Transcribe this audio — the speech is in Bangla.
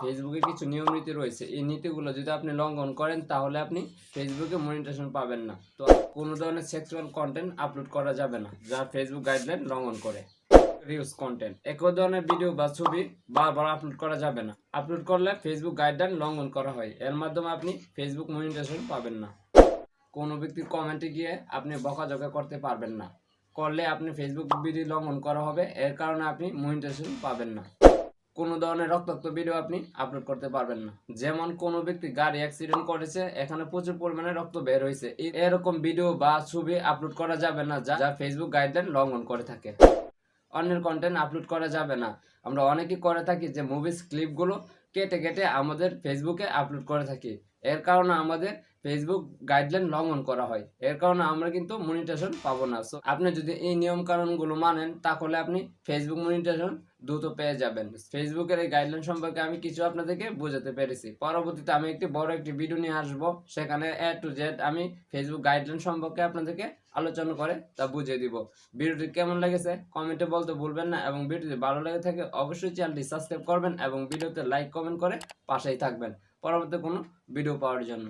ফেসবুকে কিছু নিয়ম নীতি রয়েছে, এই নীতিগুলো যদি আপনি লঙ্ঘন করেন তাহলে আপনি ফেসবুকে মনিটাইজেশন পাবেন না। তো কোনো ধরনের সেক্সুয়াল কন্টেন্ট আপলোড করা যাবে না যা ফেসবুক গাইডলাইন লঙ্ঘন করে। রিউজ কন্টেন্ট, একই ধরনের ভিডিও বা ছবি বারবার আপলোড করা যাবে না। আপলোড করলে ফেসবুক গাইডলাইন লঙ্ঘন করা হয়, এর মাধ্যমে আপনি ফেসবুক মনিটাইজেশন পাবেন না। কোনো ব্যক্তির কমেন্টে গিয়ে আপনি বকাঝকা করতে পারবেন না, করলে আপনি ফেসবুক বিধি লঙ্ঘন করা হবে, এর কারণে আপনি মনিটাইজেশন পাবেন না। কোনো ধরনের রক্তাক্ত ভিডিও আপনি আপলোড করতে পারবেন না, যেমন কোনো ব্যক্তি গাড়ি অ্যাক্সিডেন্ট করেছে, এখানে প্রচুর পরিমাণে রক্ত বের হয়েছে, এরকম ভিডিও বা ছবি আপলোড করা যাবে না যা ফেসবুক গাইডলাইন লঙ্ঘন করে থাকে। অন্যের কন্টেন্ট আপলোড করা যাবে না। আমরা অনেকেই করে থাকি যে মুভিজ ক্লিপগুলো কেটে কেটে আমাদের ফেসবুকে আপলোড করে থাকি, এর কারণে আমাদের ফেসবুক গাইডলাইন লঙ্ঘন করা হয়, এর কারণে আমরা কিন্তু মনিটাইজেশন পাবো না। সো আপনি যদি এই নিয়ম কানুনগুলো মানেন তাহলে আপনি ফেসবুক মনিটাইজেশন দ্রুত পেয়ে যাবেন। ফেসবুকের এই গাইডলাইন সম্পর্কে আমি কিছু আপনাদেরকে বোঝাতে পেরেছি। পরবর্তীতে আমি বড় একটি ভিডিও নিয়ে আসবো, সেখানে A to Z আমি ফেসবুক গাইডলাইন সম্পর্কে আপনাদেরকে আলোচনা করে তা বুঝিয়ে দিব। ভিডিওটি কেমন লেগেছে কমেন্টে বলতে ভুলবেন না, এবং ভিডিওটি ভালো লেগে থাকে অবশ্যই চ্যানেলটি সাবস্ক্রাইব করবেন এবং ভিডিওতে লাইক কমেন্ট করে পাশেই থাকবেন পরবর্তী কোনো ভিডিও পাওয়ার জন্য।